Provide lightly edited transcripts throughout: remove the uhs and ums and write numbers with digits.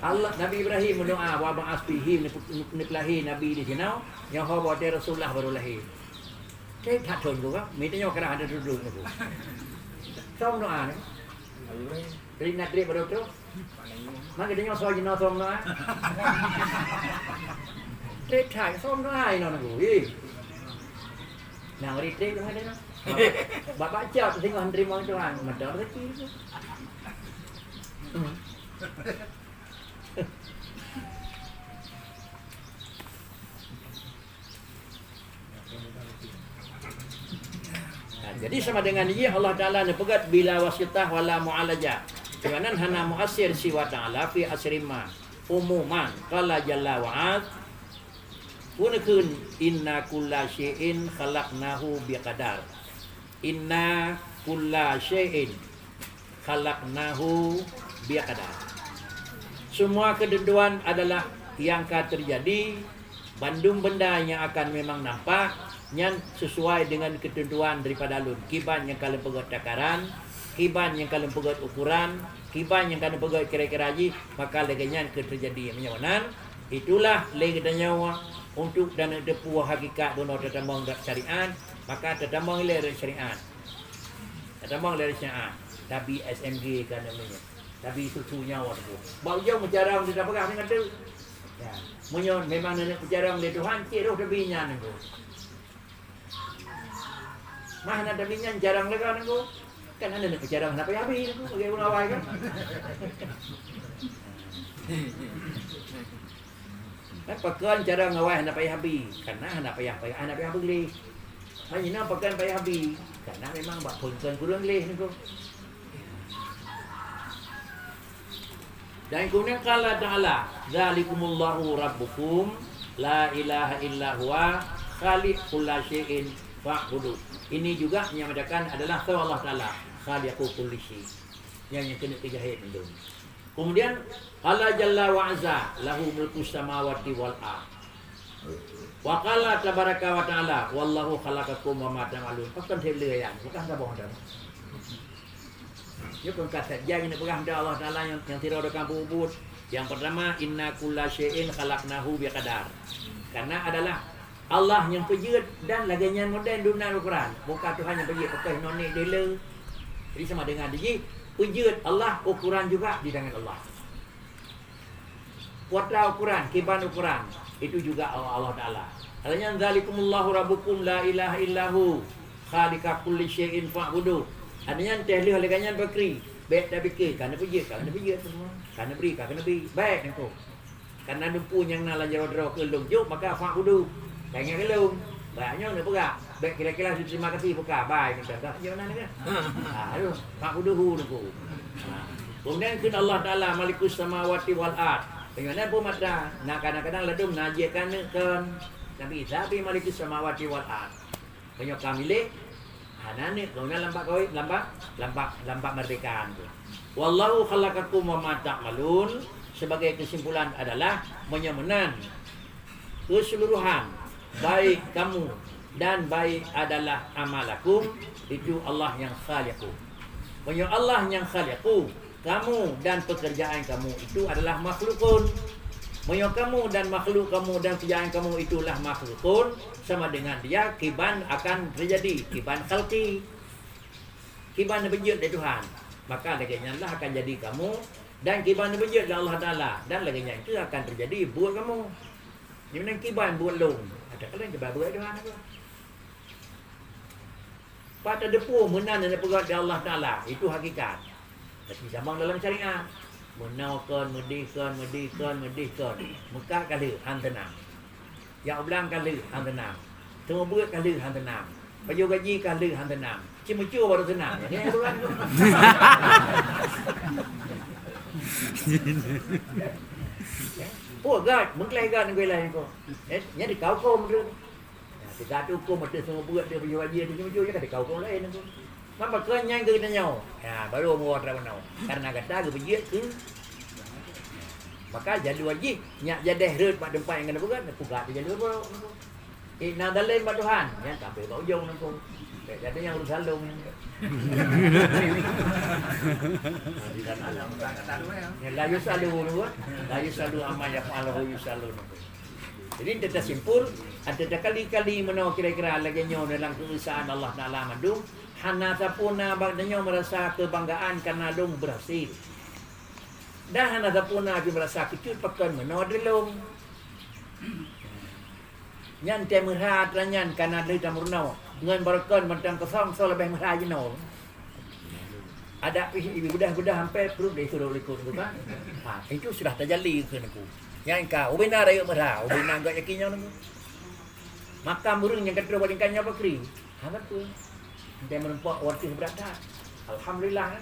Allah Nabi Ibrahim berdoa wa ba'as fihi niplahi Nabi di sini yang hawa dia Rasulullah baru lahir. Thế thật thuần của các mấy đứa nhau cái nào được đường này của xong nó à đấy đi nạt đi vào đâu trước mà cái đứa nhau soi gì nó xong nó á thế thải xong nó ai nó của gì nào đi thế đúng đấy nó bà chào thì còn đi mong cho anh mà đỡ rất chi jadi sama dengan dia Allah Ta'ala ni pegat bila wasitah wala mu'alajah. Dengan hana mu'asir siwa ta'ala fi asrima umuman qala jalla wa'ad punakun inna kulla syai'in khalaqnahu biqadar. Inna kulla syai'in khalaqnahu biqadar. Semua ketentuan adalah yang akan terjadi, bandung benda yang akan memang nampak yang sesuai dengan ketentuan daripada alun. Kiban yang kalian pegat takaran, kiban yang kalian pegat ukuran, kiban yang kalian pegat kira-kira haji, maka leganya terjadi menyawanan. Itulah lega nyawa untuk dan depu hakikat dono tetambang syariat, maka tetambang ler syariat. Tetambang ler syariat. Tapi SMG kan namanya. Tapi susu nyawa tu. Bau jauh menjarang tidak pegang dengan tu. Ya, menyon memang nenek menjarang le Tuhan kira tapi nyan tu. Mana ada minyak jarang lagi kan aku. Kan ada nak jarang nak payah habis aku bagi orang awal kan. Pakai jarang awal nak payah habis. Karena nak payah anak payah beli. Hanya pakai payah habis. Karena memang buat puncan kurang leh aku. Dan kemudian qala ta'ala, "Dzalikumullahu rabbukum la ilaha illa huwa khaliqul syai'in fa'budu." Ini juga yang menjadikan adalah Allah Ta'ala khaliqu kulli syai. Yang kena kejahit itu. Kemudian Allah Jalla wa Azza lahu mulku samawati wal ardh. Wa qala tabaraka wa ta'ala wallahu khalaqakum wa ma ta'malun. Bukan hele yang, bukan sabong dah. Dia pun kata jangan pegang dah Allah Ta'ala yang tidak ada kampung ubud. Yang pertama inna kulla syai'in khalaqnahu biqadar. Karena adalah Allah yang pejut dan laginya modern dunia Al-Quran. Bukan Tuhan yang pejut pakai nonik dela. Jadi sama dengan dia pejut Allah ukuran juga di tangan Allah. Kuatlah ukuran, kiban ukuran itu juga Allah Ta'ala. Adanya dzalikumullahu rabbukum la ilaha illahu khaliqa kulli syai'in fa'budu. Adanya tehlih laginya bakri. Baik dah fikir kerana pejut semua. Kerana beri, kerana beri. Baik aku. Karena dumpu yang nak lanjar ke long jok maka fa'budu. Tanya ke lu, banyak nak pegang. Baik kira-kira terima kasih buka. Baik kita tak jangan ni kan. Aduh, Pak Uduhu tu. Kemudian kun Allah Taala Malikus samawati wal ard. Bagaimana pun mata nak kadang-kadang ladum najikan kan. Tapi Malikus samawati wal ard. Banyak kami milik. Hanane kemudian lampak merdekaan tu. Wallahu khalaqakum wa ma ta'malun. Sebagai kesimpulan adalah menyamanan keseluruhan baik kamu dan baik adalah amalakum itu Allah yang khaliqu. Punya Allah yang khaliqu, kamu dan pekerjaan kamu itu adalah makhlukun. Punya kamu dan makhluk kamu dan pekerjaan kamu itulah makhlukun, sama dengan dia kiban akan terjadi, kiban khalqi. Kiban berjud dari Tuhan. Maka laginya Allah akan jadi kamu dan kiban berjud dari Allah Taala dan laginya itu akan terjadi buat kamu. Yang kiban buat long. Ada kalian coba buat Tuhan apa? Pada depu menan dan pegat dari Allah Taala itu hakikat. Tapi zaman dalam syariat menaukan, medihkan. Mekah kali hang tenang. Yang belang kali hang tenang. Semua buat kali hang tenang. Baju gaji kali hang tenang. Cuma baru tenang. Ini bukan. Oh, gad, mengklai gad dengan lain ko. Jadi kau mendung. Tiga tu ko mesti semua buat dia baju gaji dia cuma kata kau lain ko. Nampak kenyang ke tanya. Ya, baru mau orang tahu. Karena kata ke biji ke. Maka jadi wajib nyak jadi rut pada tempat yang kena buat, pugat dia jadi apa. Nak dalem pada Tuhan, ya tak apa kau jauh nang ko. Jadi yang urus salung. La yusalu amma yaf'aluhu yusalu. Jadi kita simpul ada kali-kali mana kira-kira lagi nyo dalam keusahaan Allah Taala madung hana tapuna bagdanyo merasa kebanggaan karena dong berhasil. Dan hana tapuna bi merasa kecut pakan meno delong. Nyan temerhat ranyan karena dari tamurno ngan barakon macam kosong so lebih merah jeno. Ada ibu budah hampir perlu disuruh ikut tu kan. Itu sudah terjadi ke aku. Yang kau benar ayo merah, benar enggak yakinnya nunggu. Maka murung yang kedua bandingkannya apa kri? Apa tu? Dia menempuh warti seberata. Alhamdulillah.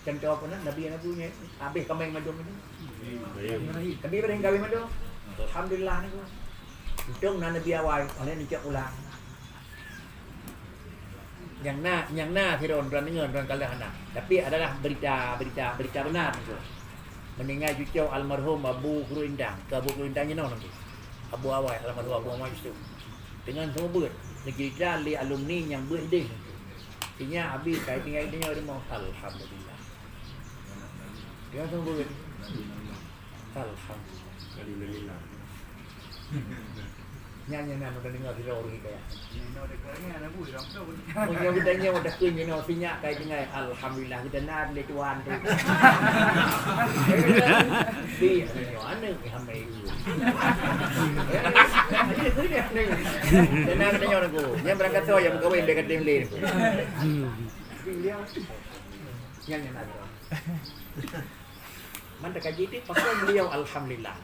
Contoh apa Nabi punya. Habis kami madung itu. Nabi bereng kami madung. Alhamdulillah ni. Untung Nabi awal, oleh ni cak ulang. Yang na Firaun orang dengar orang kalah anak. Tapi adalah berita benar itu. Mendengar cucu almarhum Abu Guru Indang. Ke Abu Guru Indang ni nanti. Abu Awai almarhum Abu Awai itu. Dengan semua ber. Negeri li alumni yang berdeh. Artinya habis kait dengan dia mau alhamdulillah. Dia semua ber. Alhamdulillah. Nyanyi nama dengar Firaun ni kaya. Punya bedanya udah kunyit no sinyak kait dengan alhamdulillah kita nak le tuan tu. Di mana ni hamai itu. Dan nak tanya aku, yang berangkat tu yang berkawin dekat Timlin. Nyanyi nama. Mana kaji tu pakai beliau alhamdulillah.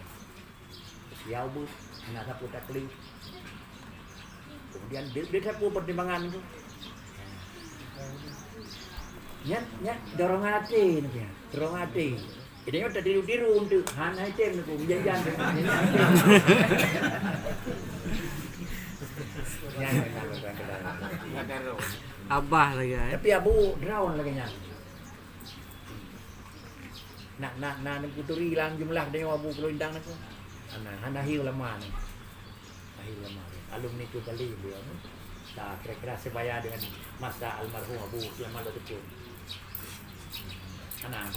Siau bu, nak sapu takli. Kemudian dia sapu pertimbangan itu. Nyat dorongan hati ni, dorongan hati. Jadi nyo tak tiru-tiru untuk hana item ni, menjanjian. Abah lagi. Tapi Abu drawn lagi nya. Nak kuturi hilang jumlah dia Abu Kelindang ni. Hana hiu lama ni. Hiu lama. Alumni tu kali dia ni. Tak kira-kira sebaya dengan masa almarhum Abu Sulaiman itu.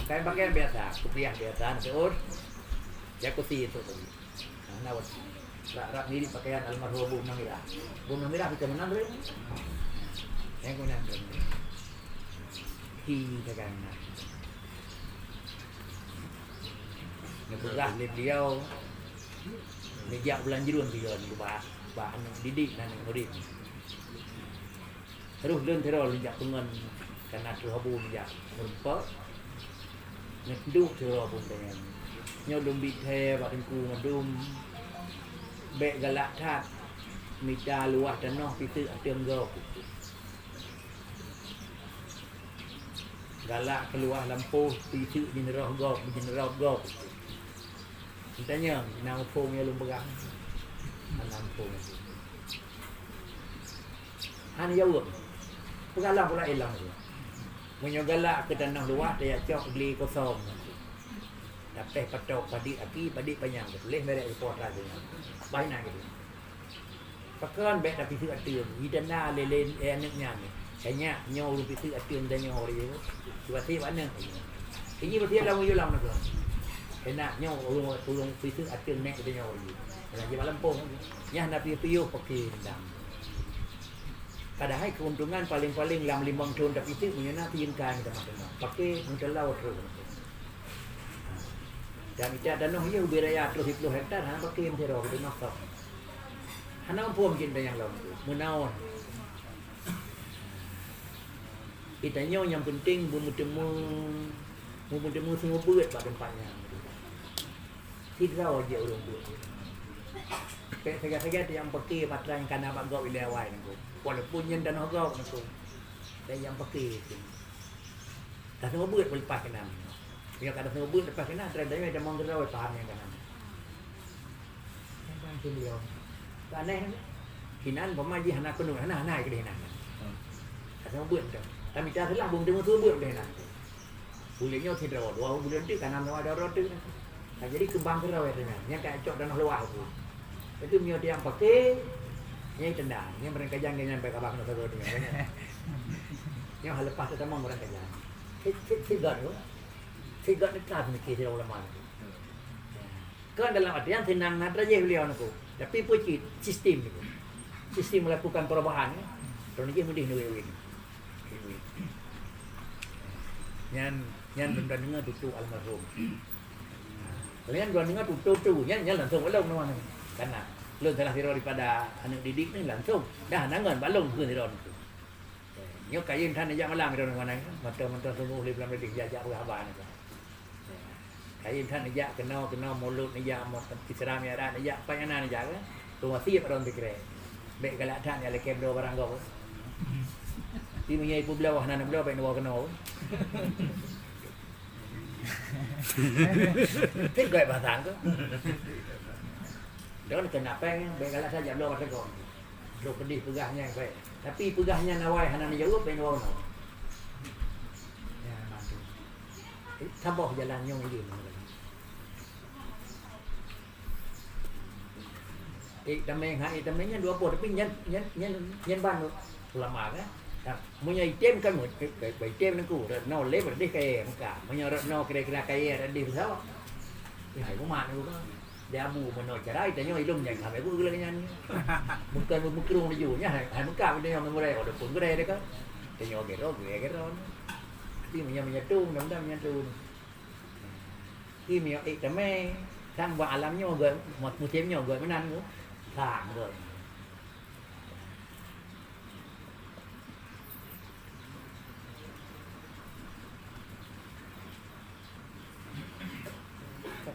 Pakaian biasa, kupiah biasa, seor. Ya kuti itu tu. Nawat. Rak mirip pakaian almarhum Abu Namirah. Abu Namirah kita menang dulu. Yang kau nak hi tekan. Ngebelah beliau. Meja bulan Jurun tu dia bahan didik dan murid. Terus terol jak pengen karena tu habun jak merempak. Ngeduk terol pun dengan. Nyodum bithe bak ku ngedum. Bek galak that. Mita luah tanah pitu atiang gau. Galak keluar lampu pitu general gau. Tanya, nak pun yang lumberang. Lampu. Hanya jawab. Pengalang pula hilang tu. Menyogalak ke tanah luar, dia cok beli kosong. Dapat patok padi api, padi panjang. Boleh merek report lagi. Baik nak gitu. Pakan baik tapi tu atium. Ida na lelen anaknya ni. Kayaknya nyaw lu pitu atium dan nyaw dia. Suatu mana? Ini berarti lah mengulang nak. Enak nyaw ulung pitu atium nek dia nyaw dia. Nak je Lampung. Nyah nak piu pakai rendang. Padahal keuntungan paling-paling 5 tahun dah itu punya nak tingkan teman-teman. Pakai untuk laut terus. Dan itu ada noh ye beraya 30 hektar hang pakai mentero di nok. Hana pun mungkin yang lain tu. Menawan. Itanya yang penting bertemu semua buat pada tempatnya. Tidak aja orang buat. Saya yang pakai patran karena abang gau wilayah lain tu. Walaupun yang dan gau tu. Dan yang pakai tu. Tak semua buat lepas kena. Dia kata semua buat lepas kena terus dia mau gau tahan yang kena. Yang tu dia. Aneh. Kinan pemaji hana penuh hana ke dia nak. Tak semua buat tu. Tapi tak salah bung temu tu buat dia nak. Bolehnya tidak dua bulan tu kanan ada roda. Jadi kembang kerau itu yang kayak cok dan luar tu. Itu punya dia pakai, yang tendang, yang mereka jangan baik abang nak tahu dia. Yang hal lepas tu tamam orang kaya. Tiga tu. Tiga ni kan mikir dia ulama. Kan dalam artian senang nak aja beliau nak. Tapi pucit sistem itu. Sistem melakukan perubahan. Kalau ni mudih ni win. Nyan benda dengar tutu almarhum. Kalian dua dengar tutu nyan langsung balong nama ni. Karena lu telah hero daripada anak didik ni langsung dah nangan balong ke hero tu. Nyo kayin than ajak malam hero mana mata semua boleh belam didik jajak berhabar ni. Kayin than ajak kena mulut ajak mau Islam ya dah ajak apa yang nak ajak ke. Tu masih orang fikir. Baik galak than ya lekem do barang kau. Ti punya ibu belah nak belah baik nak kena. Thích gọi bà thằng cơ. Đó là kenapa begala saja belum ada kau. Belum pedih pegahnya baik. Tapi pegahnya nawai hanan jawab ben wong. Ya mantu. Tambah jalan nyong ini. Damainya dua puluh tapi nyen ban ulama kan. Punya item kan một cái item nó cũ rồi nó lấy vào đi cái cả punya nó kira-kira kayak di pesawat ya itu mana itu dia abu mana cara itu nyo ilmu yang kami aku bilang nyanyi bukan mukirung di junya hai muka dia yang mulai ada pun gede deh kan dia nyo gero tapi punya tu punya tu ini item sang buat alamnya gak musimnya gak menan tu sang rồi.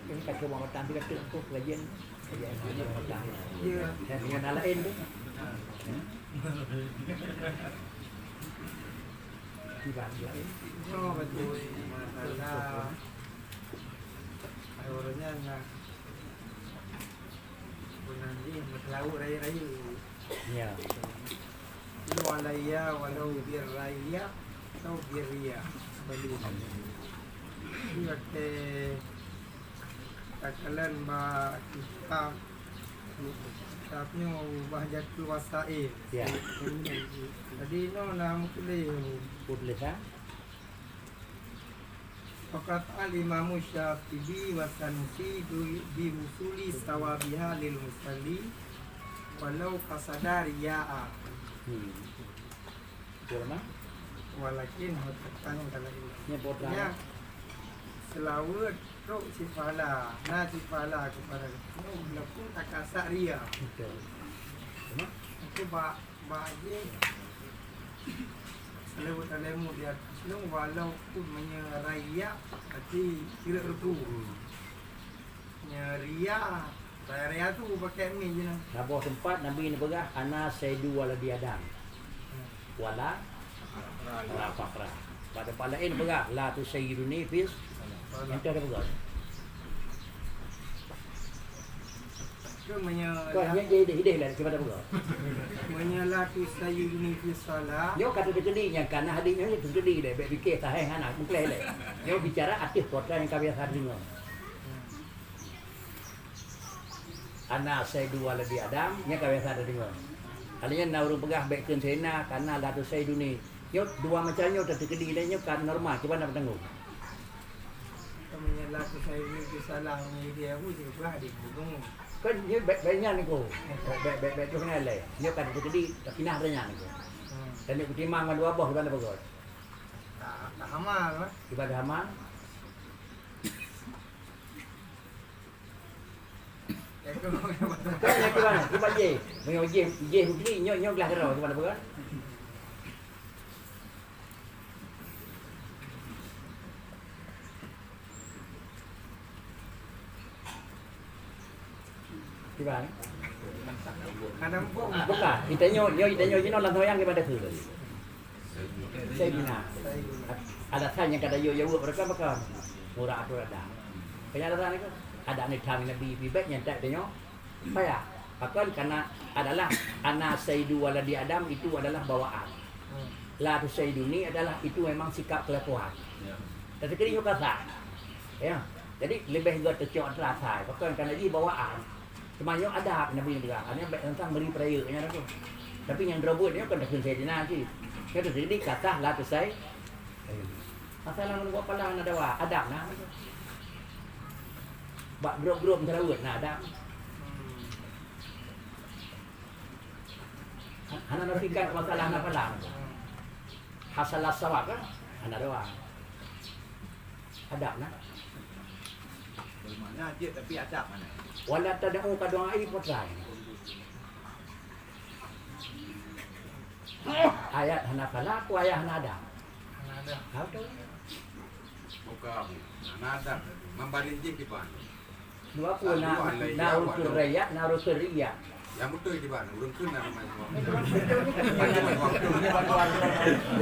Ini kat rumah makan tidak cukup kajian makan. Ya, dengan ala tu. Di mana lain? Oh betul. Masalah. Orangnya nak nanti masalah raya. Ya. Walau biar raya atau biar ria. Beli. Ini kakalan ba kitabnya Bahjatul Wasail. Ya. Jadi no na mukli Pudlesa. Fakat al-Imam Syafi'i wa Sanusi bi usuli sawabiha lil musalli walau qasada riya'a. Gimana? Walakin hutang kalau Ini potong. ya selawat rok sifala kepada no berlaku takasak ria. Betul. Cuma Itu je selawat alemu dia selong walaupun menyeraya tapi tidak rutu. Nyeria raya tu pakai mi je nah. Nabuh tempat Nabi ni berah ana sayyidu waladi Adam. Wala fakra. Pada palain berah la tu sayyiduni fis. Yang tu ada berah. Itu Kau hanya ide lah kepada berah. menyelatu sayyiduni fi salat. Yo kata terkedi yang kana hadisnya ni terkedi deh, baik fikir sahih anak mungkin leh. Yo bicara aktif kota yang kami biasa dengar. Ana sayyidu waladi Adam, nya kami biasa dengar. Alanya nauru pegah baik keun sena kana la tu sayyiduni. Yo dua macamnya terkedi dan yo kan normal, cuba nak tengok. Menyelatu sayyiduni fi salat ni dia aku juga pernah di gunung. Kan yo baiknya ni ko. Baik tu kenal leh. Yo kan terkedi tapi nah tanya ni ko. Dan yo timang man dua boh mana bagol. Tak amal lah. Ibadah amal. Kan yang kira cuba je. Menyo je hudri nyo gelas ro cuba apa kan? Cuba ni. Kadang pun Bukan, kita nyo jino lang yang kepada tu. Saya bina. Alasan yang kata yo mereka bakal murah tu ada. Kenyataan itu ada nitang Nabi bibet yang tak tanya. Apa Bahkan karena adalah ana sayyidu waladi Adam itu adalah bawaan. La tu sayyiduni adalah itu memang sikap kelakuan. Tapi kini yo kata. Ya. Jadi lebih gua tercok terasa. Bahkan karena ini bawaan. Cuma yo ada Nabi bilang, ini tentang beri perayaan tu. Tapi yang robot ni kan dah sayyidina sih. Kata jadi kata lah tu saya. Masalah mun buat palang ada wa adab nah. Bak grup-grup terawat nah adab. Hana nafikan masalah na palang. Hasalah sawak kan? Hana doa. Adab nah. Mana dia tapi adab mana? Wala tad'u ka du'ai putrai. Ayat hana falak, ayat hana adab. Ada. Tahu tu? Muka nada membalinjing di ban. Dua pun na utur raya, na utur riya. Yang betul di ban, urang keun na nama.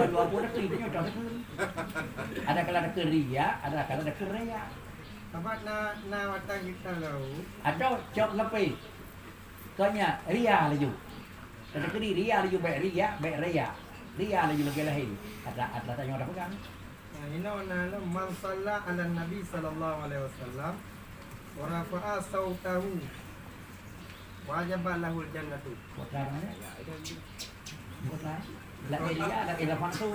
Dua pun nak itu dah. Ada kalau ada keriya, ada kalau ada keraya. Apa na watang kita lalu. Ada job lepai. Kanya riya laju. Ada keri riya laju baik riya. Riya laju lagi lain. Ada tanya orang pegang. Ini nana man salla ala Nabi sallallahu alaihi wasallam wa rafa'a sautahu wajaba lahul jannatu. Bukan mana? Bukan. La riya, la ila faksu.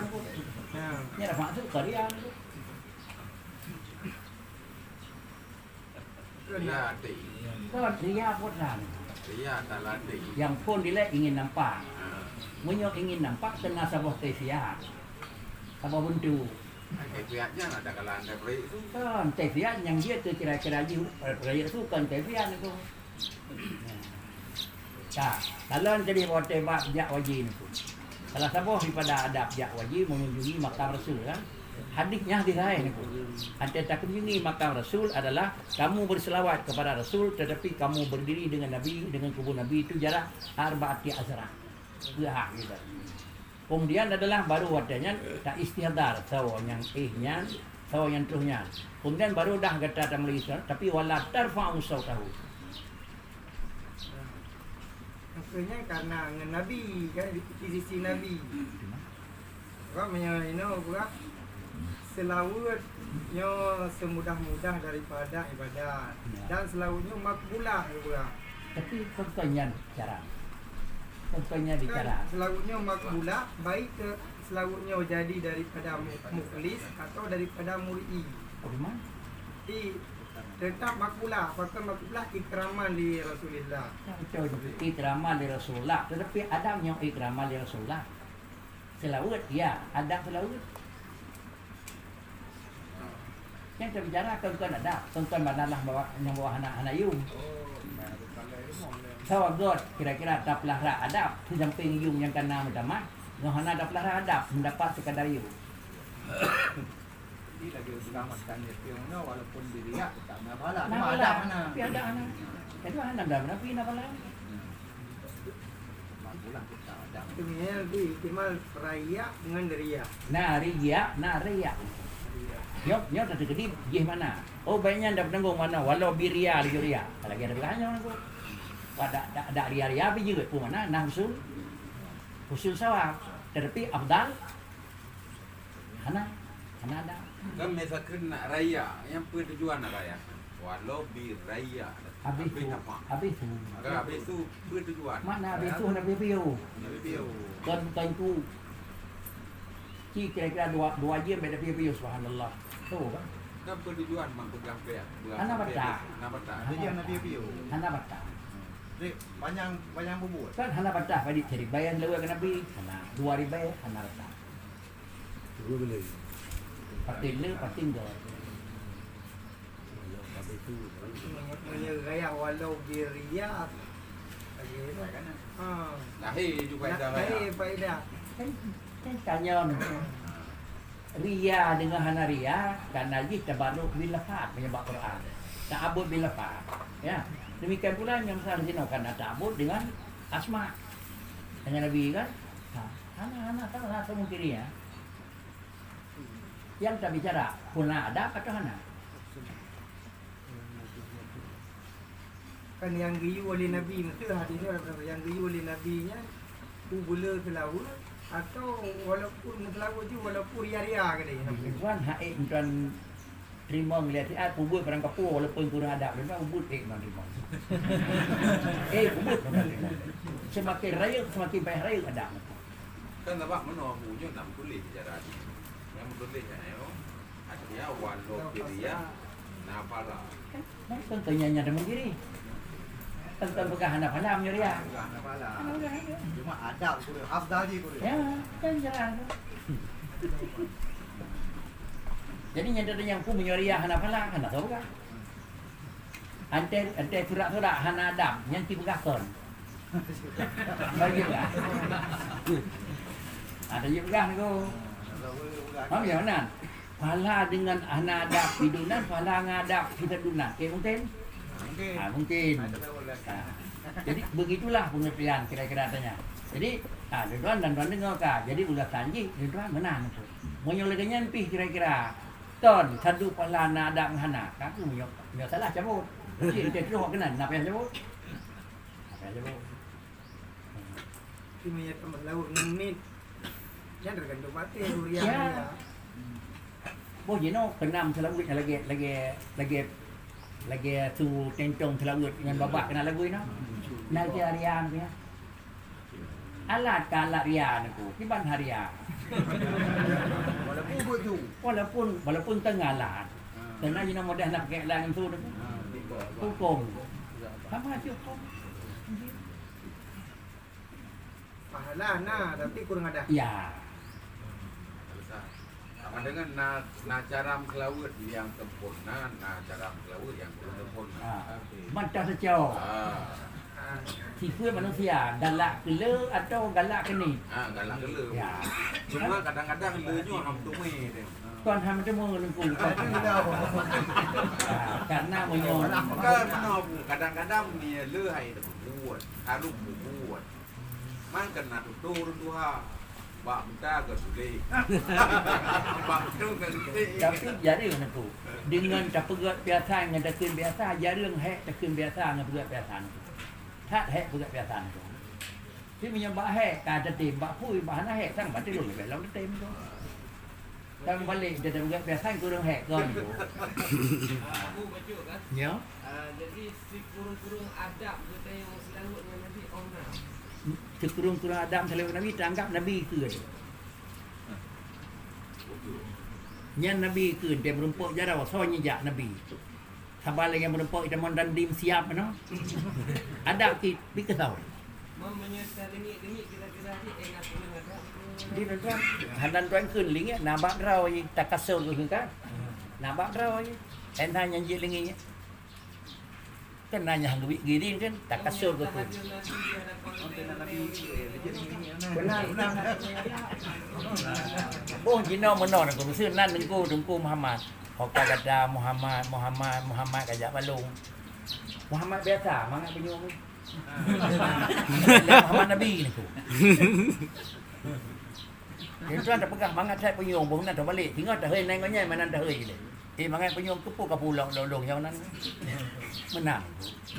Nah, Ni ada faksu keriya. Ya ti. Kan riya bukan. Ya talati. Yang pun dia ingin nampak. Munyo ingin nampak tengah sebuah tefiah. Sebuah buntu. Kayaknya ada kalau anda beri itu. Kan tefiah yang dia tu kira-kira raya tu kan tefiah itu. Tak, kalau jadi buat tebak jak wajib itu. Salah sebuah daripada adab jak wajib mengunjungi makam Rasul kan. Hadisnya hadis lain itu. Antara tak kunjungi makam Rasul adalah kamu berselawat kepada Rasul tetapi kamu berdiri dengan Nabi, dengan kubur Nabi itu jarak arba'ati azrah. Hak gitu. Kemudian adalah baru wadanya tak istihdar sawa yang ihnya, sawa yang tuhnya. Kemudian baru dah kata Malaysia tapi wala tarfa'u sautahu. akhirnya karena dengan Nabi kan di sisi Nabi. Kau menyanyi pula selawat yo semudah-mudah daripada ibadat dan selawatnya makbulah pula. Tapi contohnya cara. Contohnya bicara. Selawatnya makbulah baik ke selawatnya jadi daripada mukhlis atau daripada mur'i. Bagaimana? Tetap makbulah, apakah makbulah ikraman li Rasulullah. Betul, ikraman di Rasulullah. Tetapi ada yang ikraman di Rasulullah. Selawat, ya, ada selawat. Yang kita bicara tuan ada, tuan banalah bawa yang bawa anak-anak yung. Sawa god kira-kira tak pelahara adab, di samping yung yang kena utama, ngohana ada pelahara adab mendapat sekadar yung. Ini lagi selamatkan dia walaupun diriak tak ada bala. Nah, Ada mana? tapi ada anak. Itu anak dah berapa ini apa lah? Mampulah kita ada. Sebenarnya lebih ihtimal raya dengan riya. Nah, riya. Yo tadi gede gih mana? Oh, banyak dapat nanggung mana? Walau biria di riya. Lagi ada belanya orang tu. Ada riya apa juga pun mana? Nah, usul sawab. Tetapi afdal Hana ada. Kan misalkan nak raya, yang tujuan nak raya. Walau bi raya. Habis tu. Habis tu tujuan. Mana habis tu nak piu. Nabi piu. Kan bukan tu. Kira-kira dua jam beda piu subhanallah. Tu kan. Kan tujuan mang pegang pea. Anak baca. Anak baca. Ada yang Nabi piu. Hana baca. Dek panjang bubut. Kan hana baca pada cari bayar lewa ke Nabi. Hana 2 ribu hana baca. Patin le patin go. Punya raya walau biriya. Lagi Kan? Lahir juga ada raya. faedah. Kan tanya Ria dengan hana ria karena ji tabaruk bil lafaz menyebab Quran. Ta'abud bil lafaz. Ya. Demikian pula yang besar sini kan ta'abud dengan asma. Dengan Nabi kan. Hana salah satu mungkin ya. Yang tak bicara puna ada atau hana? Kan yang riyu oleh Nabi itu hadisnya yang riyu oleh Nabinya bula selawat atau walaupun selawat tu walaupun ria-ria ke dia. Tuan haik tuan terima melihat dia kubur perang kapur walaupun kurang adab dia kubur man terima. Kubur. Semakin raya semakin baik raya adab. Kan nampak mana punya 6 tulis cara ni. Yang tulis kan artinya walau biria nafala. Tentunya ada mandiri. Tentang pegang anak pada amnya dia. Enggak kepala. Cuma adab kudu afdali kudu. Ya, kan jalan. Jadi nyata yang ku menyoria anak pada anak tahu kan? Ante surat-surat anak Adam yang ti pegang kon. Bagi enggak? Ada je pegang tu. Faham ya mana? Pahala dengan anak Adam hidunan, pahala ngadap kita dunan. Okey mungkin? Mungkin. Mungkin. Jadi begitulah pengertian kira-kira tanya. Jadi, tuan dan tuan dengar kah? Jadi ulah tanji, tuan menang tu. Menyolegannya pi kira-kira. Ton satu pala na ada hana. Kaku nyo salah cabut. Jadi dia terus kena napa yang cabut? Apa yang cabut? Kimia teman laut 6 menit. Yang tergantung mati durian. Ya. Bo jeno kenam selawut lagi tu tentong selawut dengan babak kena lagu ini. Nak dia riang punya. Alat kalat riang aku. Kiban harian. Walaupun begitu. Walaupun tengah alat. Kena jeno mudah nak pakai lang tu. Hukum. Sama cukup. Pahala nah, tapi kurang ada. Ya. Sama dengan cara kelawut yang sempurna, cara kelawut yang belum sempurna. Macam sejauh. Sifat manusia galak gila atau galak keni. Galak gila. Ya. Cuma kadang-kadang gelanya ham tumai dia. Tuan ham temu lengku. Karena menyon. Kan kadang-kadang ni le hai dah buat, harus buat. Man kena tutur tuha. Bak minta ke sulit. Bak tu kan. Tapi jadi lengku. Dengan capegat biasa dengan tekun biasa, jarang hek tekun biasa dengan pegat biasa. Tak hek pegat biasa tu. Tapi menyembah hek kata tim bak pui bahan hek sang batik lu lebih lalu tim tu. Dan balik dia pegat biasa kurang hek kan tu. Aku baca kan. Ya. Jadi si kurung-kurung adab kita yang selalu dengan Nabi Omna. Sekurung-kurung Adam selewat Nabi teranggap Nabi ke dia. Yang Nabi ke dia merumpuk jarau soalnya jak Nabi. Sabar lagi yang merumpuk kita mau dan dim siap no. Ada ki pikau. Mamanya dengik kira-kira ni engat dengan adab. Di tuan handan tuan kun ling nabak rau ni takasur tu kan. Nabak rau ni. Entah yang je lingnya. Kan nanya hang duit gini kan takasur tu. Benar. Oh jino menon aku mesti nan dengku Muhammad. Hoka kata Muhammad kajak balung. Muhammad biasa mangat penyung ni. Muhammad Nabi ni tu. Dia tuan dah pegang mangat saya penyung pun nak balik. Tinggal dah heu nengoknya mana dah heu ni. Mangat penyung kepuk kapulang lolong yang nan. Menang.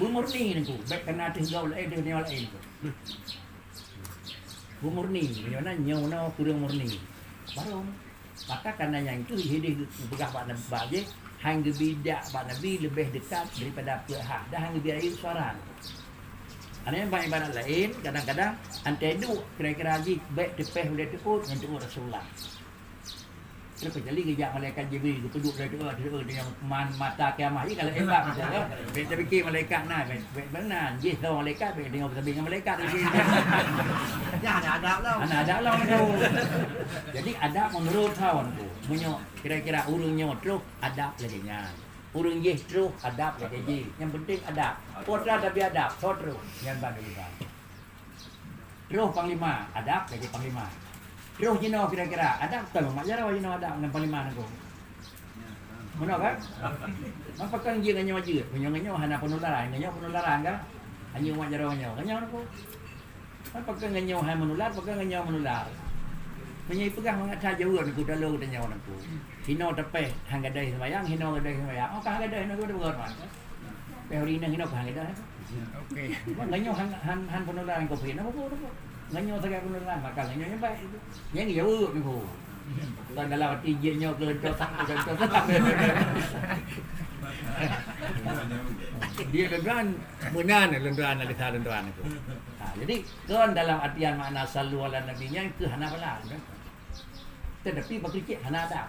Bumurni ni tu. Baik kena tinggal lain dia lain tu. Bumurni, mana nyono kurang murni. Baru maka karena yang itu hidup begah pada Nabi hang bidak pada Nabi lebih dekat daripada pihak dah hang biar suara. Ada yang banyak ibarat lain kadang-kadang antedu kira-kira lagi baik tepeh boleh tekut dengan Rasulullah. Kenapa jadi kejap malaikat Jibril tu duduk dia yang mata kiamat ni kalau hebat macam kita fikir malaikat nah benar je tahu malaikat dia tengok dengan malaikat di sini. Ya ada adab lah. Ada lah tu. Jadi adab menurut kawan tu. Munyo kira-kira urungnya terus adab lagi nya. Urung je terus adab lagi je. Yang penting adab. Potra tapi adab, so terus yang bantu kita. Terus panglima, adab lagi panglima. Terus jino kira-kira adab kan mak jarau jino adab dengan panglima aku. Mana kan? Apa kan dia nganya wajib? Punyo hana penularan kan? Hanya mak jarau nganya aku. Apa kan nganya hai menular, apa kan nganya menular. Menyai pegang mengat jauh aku dalu tanya orang aku. Hino tepeh hang gadai sembayang, hino gadai sembayang. Oh kan gadai hino tu berapa? Hari ini hino hang gadai. Okey. Nganya han penularan kau pin apa apa. Nganya sangat penularan maka nganya baik itu. Yang jauh ni bu. Dan dalam hati je nyo ke dosa. Dia tuan menan tuan ada tuan itu. Jadi kan dalam artian makna sallu ala nabinya itu hana bala. Tetapi bagi hana ada.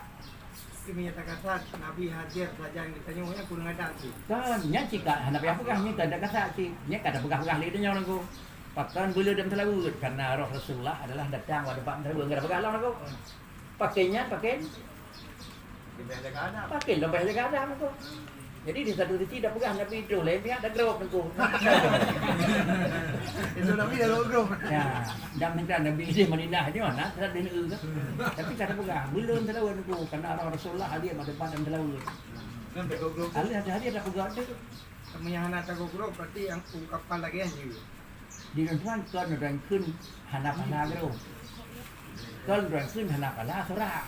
Menyatakan Nabi hadir saja yang ditanya orang kurang ada sih. Kan nya jika hana pegah nya tak ada kata sih. Nya kada pegah-pegah li nya orang ko. Pakan beliau dalam telawud karena roh Rasulullah adalah datang pada pak telawud kada pegah orang ko. Pakainya pakai pakai dompet jaga ada ko. Jadi di satu sisi dah pegah Nabi itu, lain pihak dah gerok tu. Itu Nabi dah gerok. Ya, dah minta Nabi dia Madinah ni mana? Tak ada kan. Tapi kata pegah, belum telawud tu karena orang Rasulullah dia pada depan dan telawud. Sampai gerok. Ada dah pegah tu. Yang anak tak gerok berarti yang ungkapan lagi yang juga. Di tuan kan orang kun hana gerok. Kan orang kun hana sorak.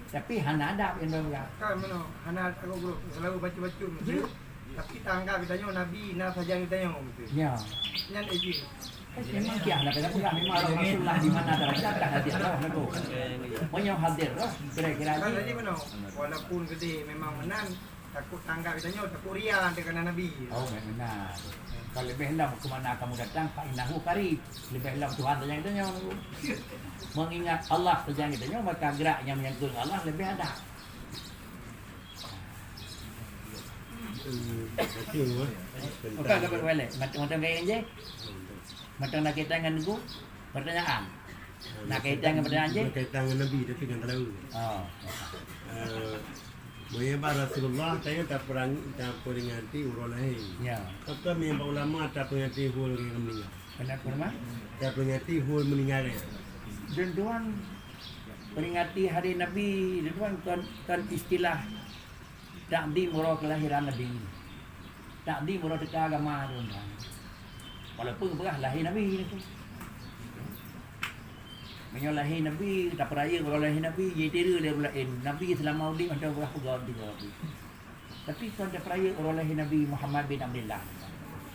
Tapi hana ada yang berlaku. Kan mana anak tak gerok selalu baca-baca mesti. Tapi tangga ditanya Nabi nak saja ditanya mesti. Ya. Yang itu. Memang kia nak kata pegah memang orang Rasulullah di mana tak hadir lah tu. Punya hadir lah kira-kira Kan ni. tadi mana walaupun gede memang menang takut tangga ditanya takut ria dengan Nabi. Oh benar. Kalau lebih hendak ke mana kamu datang, Pak Inahu Karib. Lebih hendak Tuhan saja yang tanya. Mengingat Allah saja yang tanya, maka geraknya menyangkut Allah lebih ada. Okey, dapat balik. Macam kayak je. Macam nak kaitan dengan itu, pertanyaan. Nak kaitan dengan pertanyaan je. Berkaitan dengan Nabi tapi kan tahu. Oh. Menyembah Rasulullah saya tak peringati urang lain. Ya. Kata menyembah ulama tak peringati hul yang meninggal. Kenapa rumah? Tak peringati hul meninggal. Dan Tuhan peringati hari Nabi, dan Tuhan kan istilah takdim murah kelahiran Nabi. Takdim murah dekat agama tu. Walaupun berah lahir Nabi itu. Menyalahi Nabi, tak peraya kalau lahir Nabi, dia tira dia bulain. Nabi selama hidup macam berah pegawai juga. Tapi kalau tak peraya orang lahir Nabi Muhammad bin Abdullah.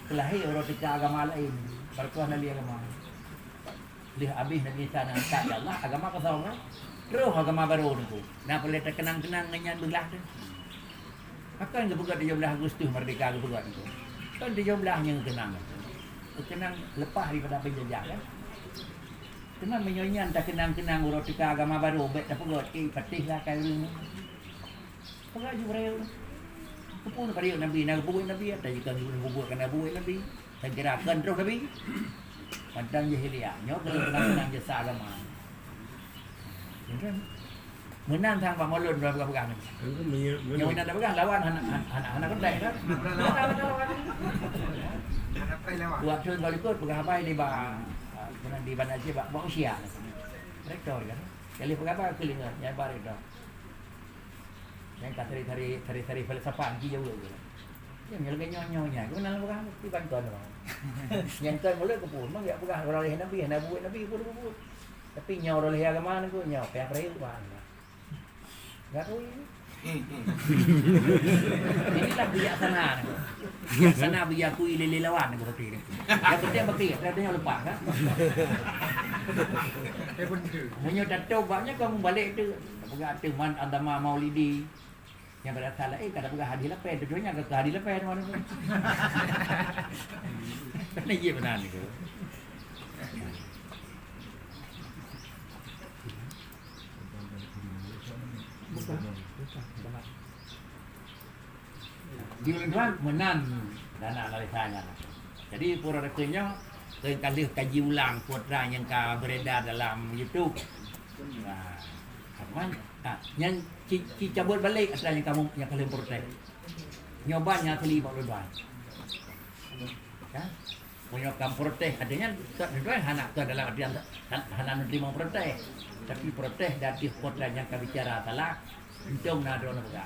Kelahir orang dekat agama lain. Berkuah Nabi agama. Lihat habis Nabi sana tak Allah agama kasar kan. Terus agama baru tu. Nak boleh terkenang-kenang dengan belah tu. Akan ke begat dia belah Agustus merdeka ke begat tu. Kan dia belahnya kenang. Kenang lepas daripada penjajah kan. Cuma menyonyan tak kenang-kenang urut tika agama baru bet tak pegot patihlah kai ring. Pegat ju raya. Kepun kari Nabi nak buat Nabi ada jika buat kena buat Nabi. Saya kira akan terus Nabi. Padang jahiliyah, nyo kenang-kenang jasa agama. Kan menang tang Pak Maulud berapa pegang ni. Yang menang dah pegang lawan anak-anak kedai kan. Anak pai lewat. Waktu kalau ikut pegang apa di di Bandar Aceh bawa usia. Rektor kan. Kali pegang apa kelingan yang baru dah. Yang cari falsafah ji jauh tu. Yang lagi nyonya, kenal pegang di Banten. Yang kan boleh ke pun, mak pegang orang lahir Nabi, Nabi pun. Tapi nyaw orang lahir agama ni ko nyaw pihak raya bukan. Enggak tahu ini. Inilah bijaksana. Bijaksana bijaku ililelawan aku berarti. Yang penting berarti ada yang lupa kan. Hanya datuk banyak kamu balik tu. Pegang teman agama Maulidi. Yang berasal kada pegang hadis lepas tujuannya ke hadis lepas mana tu. Kan iya benar ni tu. Di luar menan dana analisanya. Jadi pura rekennya kali kaji ulang putra yang ka beredar dalam YouTube. Nah, kapan? Yang cabut balik asal yang kamu yang kalian protes. Nyobanya kali baru doan. Kan? Punya kamu protes adanya doan anak tu dalam artian anak nerima protes. Tapi protes dari putra yang ka bicara salah, untung na drone buka.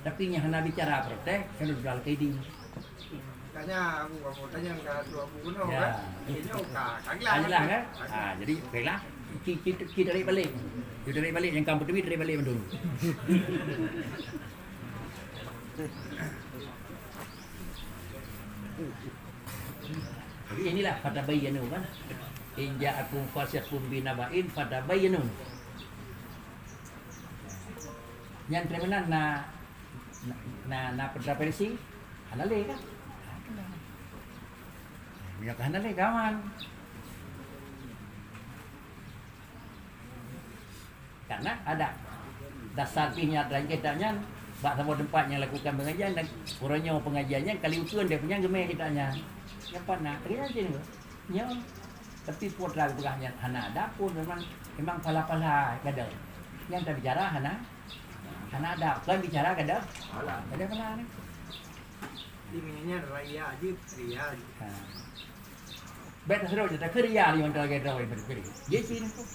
Tapi yang nak bicara protes, kan sudah kaidi. Tanya aku tanya ke Abu Guno Ya. kan. Ini Kagilah kan? Jadi baiklah. Kita dari balik. Kita dari balik yang kampung dari balik dulu. Jadi inilah fatabayyanu kan. In ja'akum fasiqun binaba'in fatabayyanu. Yang terminan na na preferensi halale kan. Minyak halale kawan. Karena ada dasar pihnya dan kitanya bak sama tempat yang lakukan pengajian dan kurangnya pengajiannya kali ukuran dia punya gemeh kitanya. Yang pana dia je ni. Nya tapi putra begahnya hana ada pun memang pala-pala kada. Yang tak bicara hana ada kan bicara kada. Ada pala ni. Tingginya raya aja, ria aja. Ha. Bet seru je tak kerja ni orang tak ada berperi. Dia sini tu.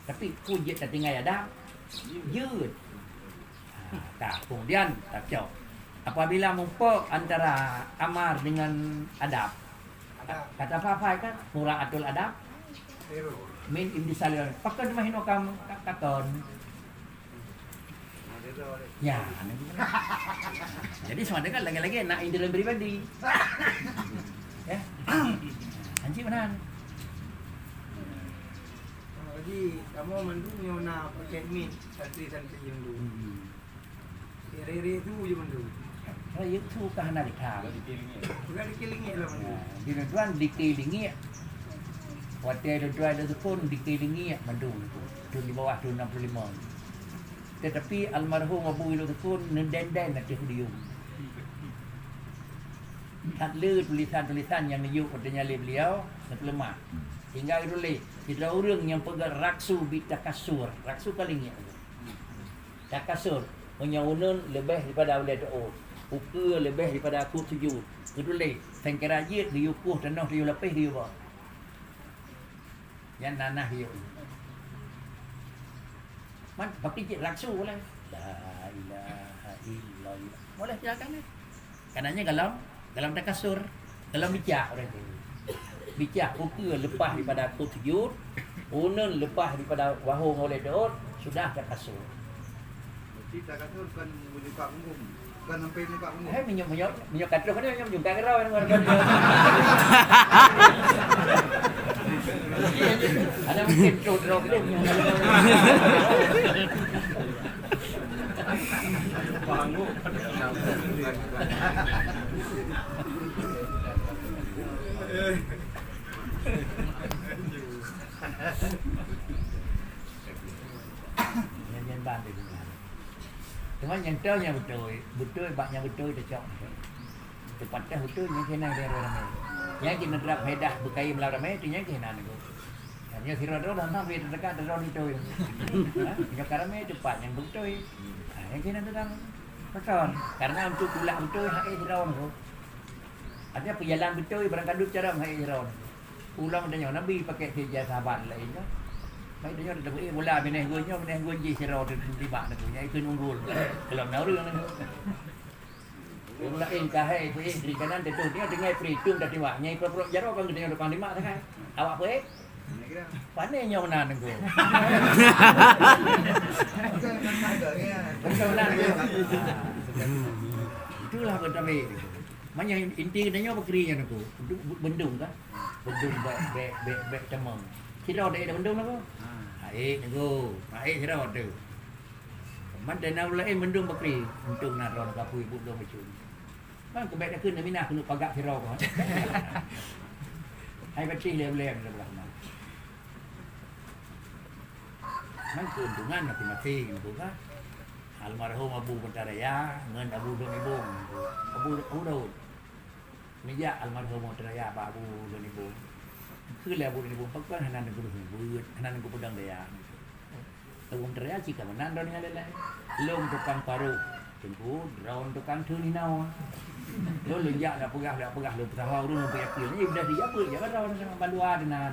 Tapi pun tak tinggal ada. Yud. Tak, kemudian tak jauh. Apabila mumpuk antara amar dengan adab. Kata apa kan? Murah atul adab. Min imdisalil. Pakai rumah hino kam katon. Ya. Jadi semua kan lagi-lagi nak individu pribadi. Ya. Anji mana? Jadi kamu mandunya na pakai min santri-santri yang dulu. Rere tu je mandu. Kalau itu kah nak dikah? Bukan dikelilingi lah mandu. Di tuan dikelilingi. Waktu tuan ada pun dikelilingi mandu tu. Tu di bawah tu 65. Tetapi almarhum Abu Ilu pun nenden nak dia. Tak le tulisan-tulisan yang niuk katanya beliau nak lemah. Hingga dulu kita orang yang pegang raksu bitakasur. Raksu paling ni. Takasur. Menyaunan lebih daripada awal doa. Ukur lebih daripada aku sujud. Kedua sengkerajit diukuh tanah dia lepih dia buat. Yang nanah dia. Man pakai cik raksu boleh. La ilaha illallah. Boleh silakan ni. Kanannya dalam takasur, dalam bijak orang tu. Bijak ukur lepas daripada aku sujud, unun lepas daripada wahung oleh doa, sudah takasur. Kita kata kan buka umum, kan sampai buka umum. Hei minyak katro kan minyak juga kerau yang orang. Ada mungkin trot dia. Bangun. Nhân ban thì cuma yang tahu yang betul banyak betul dia cakap. Tepatnya betul yang kena dia ramai. Yang kita terap hedah berkait melalui ramai tu yang kena ni. Yang kira tu dah sampai terdekat terus itu. Yang ramai cepat yang betul. Yang kena tu dah betul. Karena untuk pulak betul hak Israel tu. Ada perjalanan betul berangkat cara hak Israel. Ulang dia Nabi pakai kerja sahabat lain tu. Baik dia ada beri bola beneh gue je sirau di bak tu nya itu unggul. Kalau nak orang ni. Yang lain kahai tu di kanan tu dia dengar perhitung dah tiba. Nya pro jaro kan dia depan 5 kan. Awak apa pandai nya mana tu. Itulah betul. Mana inti dia berkerinya tu. Bendung kan. Bendung bek temang. Sirau dia bendung apa? Baik nego. Baik sirau tu. Man dana lain mendung bakri untung nak ron kapu ibu belum macam. Man kebek dah kena minah kena pagak sirau kan. Hai bateri lem-lem sebelah mana. Man keuntungan masing-masing tu kan. Almarhum Abu Bentaraya ngan Abu Donibung. Abu Daud. Meja almarhum Bentaraya Abu Donibung. คือแล้วบุญในบุญพักก็ให้นั่นกูดูบุญให้นั่นกูพูดดังเดียแต่บุญเรียกจิกมันนั่นเราเนี่ยเลยลงtukang paru tunggu round tukang thuni nau lo lunjak dah pegah lo pesawat urun sampai akhir ni dah dia apa je kan round sama bandua dengan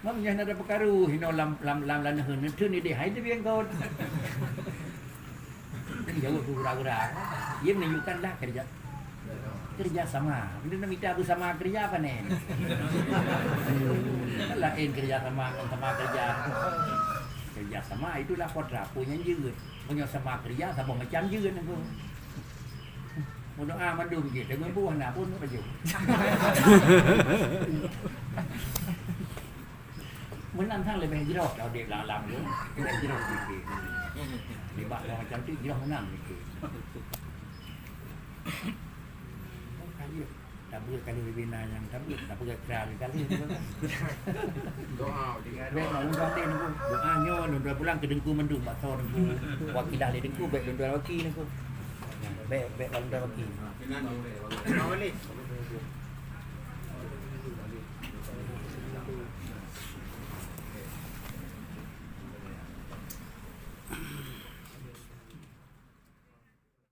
Mam yang ada perkaru hino lam hen thuni dia hai dia biang kau jauh gura-gura dia menunjukkanlah kerja sama. Bila nak minta bersama kerja apa ni? Lain kerja sama kerja sama itulah kontrak punya juga. Punya sama kerja sama macam juga aku. Doa madu begitu dengan buah nak pun baju. menang thang lebih hijrah kalau dia lang-lang tu. Dia hijrah sikit. Dia bak orang macam tu hijrah menang sikit. Kali tak boleh kali bina yang tak boleh keral kali tu. Doa dengan Baik nak undang tin aku. Doanya undang pulang ke dengku mendung bak tor dengku. Wakilah le dengku baik undang wakil aku. Baik undang wakil. dengan Awal ni